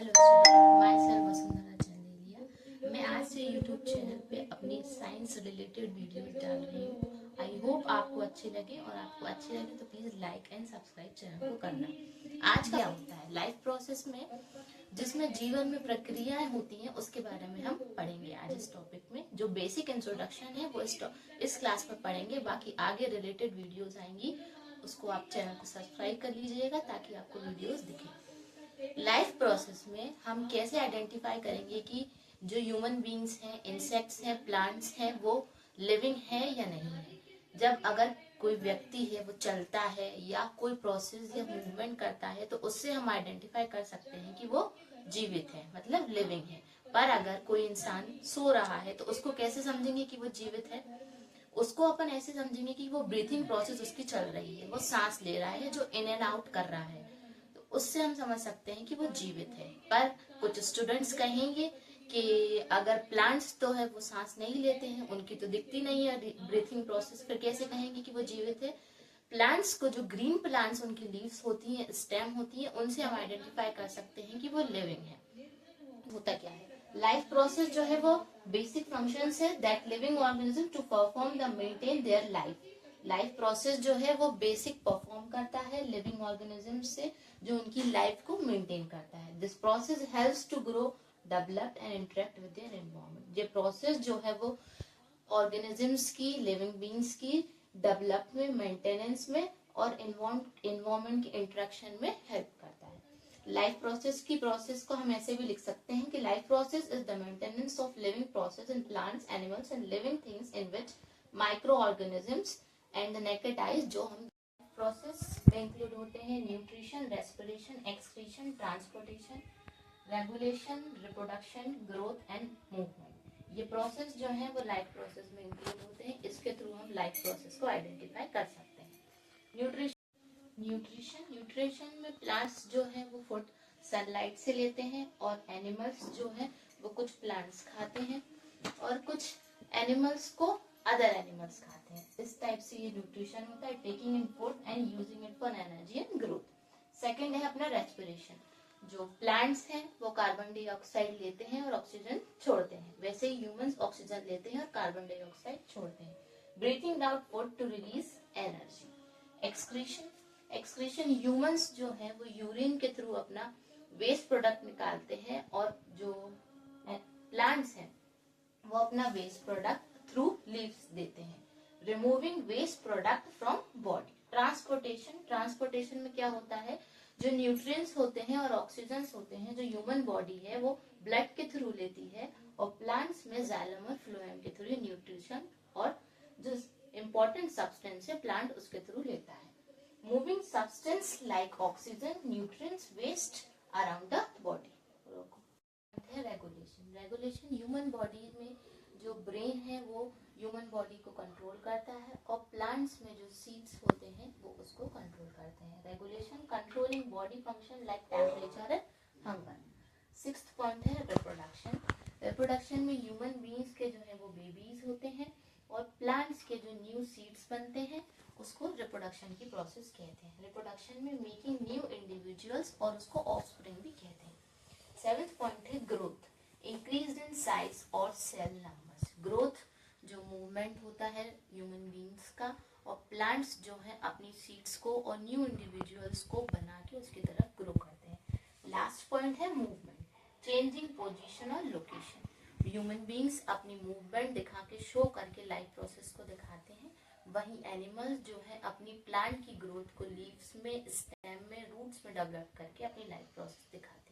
Hello student, my self Vasundhara Chandelia. मैं आज से यूट्यूब चैनल पे अपनी साइंस रिलेटेड वीडियोस डाल रही हूँ। आई होप आपको अच्छे लगे, और आपको अच्छे लगे तो please like and subscribe channel को करना। आज क्या होता है लाइफ प्रोसेस में, जिसमें जीवन में प्रक्रियाएं होती हैं, उसके बारे में हम पढ़ेंगे आज इस टॉपिक में। जो बेसिक इंट्रोडक्शन है वो इस क्लास में पढ़ेंगे। बाकी आगे रिलेटेड वीडियोस आएंगी, उसको आप चैनल को सब्सक्राइब कर लीजिएगा ताकि आपको वीडियोस दिखे। लाइफ प्रोसेस में हम कैसे आइडेंटिफाई करेंगे कि जो ह्यूमन बींग्स हैं, इंसेक्ट्स हैं, प्लांट्स हैं, वो लिविंग है या नहीं है। जब अगर कोई व्यक्ति है वो चलता है या कोई प्रोसेस या मूवमेंट करता है तो उससे हम आइडेंटिफाई कर सकते हैं कि वो जीवित है, मतलब लिविंग है। पर अगर कोई इंसान सो रहा है तो उसको कैसे समझेंगे कि वो जीवित है? उसको अपन ऐसे समझेंगे कि वो ब्रीथिंग प्रोसेस उसकी चल रही है, वो सांस ले रहा है, जो इन एंड आउट कर रहा है, तो उससे हम समझ सकते हैं कि वो जीवित है। पर कुछ स्टूडेंट्स कहेंगे कि अगर प्लांट्स तो है वो सांस नहीं लेते हैं, उनकी तो दिखती नहीं है ब्रीथिंग प्रोसेस, फिर कैसे कहेंगे कि वो जीवित है? प्लांट्स को, जो ग्रीन प्लांट्स उनकी लीव्स होती हैं, स्टेम होती है, उनसे हम आइडेंटिफाई कर सकते हैं कि वो लिविंग है। होता क्या है लाइफ प्रोसेस जो है वो बेसिक फंक्शंस है that living organism to perform the maintain their life. Life process जो है वो बेसिक परफॉर्म करता है लिविंग ऑर्गेनिज्म से, जो उनकी लाइफ को मेंटेन करता है। This process helps to grow, develop and interact with their environment. ये प्रोसेस जो है वो ऑर्गेनिजम्स की, लिविंग बींग्स की डेवलप में, मेंटेनेंस में और इन्वायरमेंट की इंटरेक्शन में हेल्प करता है। लाइफ प्रोसेस की प्रोसेस को हम ऐसे भी लिख सकते हैं कि life process is the maintenance of living process in plants, animals and living things in which micro organisms and the naked eyes. जो हम प्रोसेस में इंक्लूड होते हैं nutrition, respiration, excretion, transportation, regulation, reproduction, growth and movement. ये process जो है वो life process में इंक्लूड होते हैं। इसके थ्रू हम लाइफ प्रोसेस को आइडेंटिफाई कर सकते हैं। न्यूट्रिशन में प्लांट्स जो है वो फूड सनलाइट से लेते हैं, और एनिमल्स जो है वो कुछ प्लांट्स खाते हैं और कुछ एनिमल्स को अदर एनिमल्स खाते हैं। इस टाइप से ये न्यूट्रिशन होता है, taking in food and using it for energy and growth. Second है अपना रेस्पिरेशन। जो प्लांट्स हैं वो कार्बन डाइऑक्साइड लेते हैं और ऑक्सीजन छोड़ते हैं, वैसे ही ह्यूमंस ऑक्सीजन लेते हैं और कार्बन डाइऑक्साइड छोड़ते हैं। Breathing out food to release energy. Excretion humans जो है वो यूरिन के थ्रू अपना वेस्ट प्रोडक्ट निकालते हैं, और जो प्लांट्स हैं वो अपना वेस्ट प्रोडक्ट थ्रू लीव्स देते हैं। Removing waste product from body. Transportation में क्या होता है, जो न्यूट्रिएंट्स होते हैं और ऑक्सीजन होते हैं, जो ह्यूमन बॉडी है वो ब्लड के थ्रू लेती है, और प्लांट्स में जाइलम और फ्लोएम के थ्रू न्यूट्रिशन और जो इम्पोर्टेंट सब्सटेंस है प्लांट उसके थ्रू लेता है। Moving substance like oxygen, nutrients, waste around the body. Regulation human body में जो ब्रेन है वो ह्यूमन बॉडी को कंट्रोल करता है, और प्लांट्स में जो सीड्स होते हैं वो उसको कंट्रोल करते हैं। Regulation controlling body function like temperature and hunger. Sixth point है रिप्रोडक्शन में ह्यूमन बींग्स के जो है वो बेबीज होते हैं, और प्लांट्स के जो न्यू सीड्स बनते हैं उसको रिप्रोडक्शन की प्रोसेस कहते हैं। रिप्रोडक्शन में मेकिंग न्यू इंडिविजुअल्स, और उसको ऑफस्प्रिंग भी कहते हैं। सेवेंथ पॉइंट है ग्रोथ, इंक्रीज इन साइज और सेल नंबर्स। ग्रोथ जो मूवमेंट होता है ह्यूमन बींग्स का, और प्लांट्स जो है अपनी सीड्स को और न्यू इंडिविजुअल्स को बना के उसकी तरफ ग्रो करते हैं। लास्ट पॉइंट है मूवमेंट, चेंजिंग पोजीशन और लोकेशन। ह्यूमन बींग्स अपनी मूवमेंट दिखा के, शो करके लाइफ प्रोसेस को दिखाते हैं, वहीं एनिमल्स जो है अपनी प्लांट की ग्रोथ को लीव्स में, स्टेम में, रूट्स में डेवलप करके अपनी लाइफ प्रोसेस दिखाते हैं।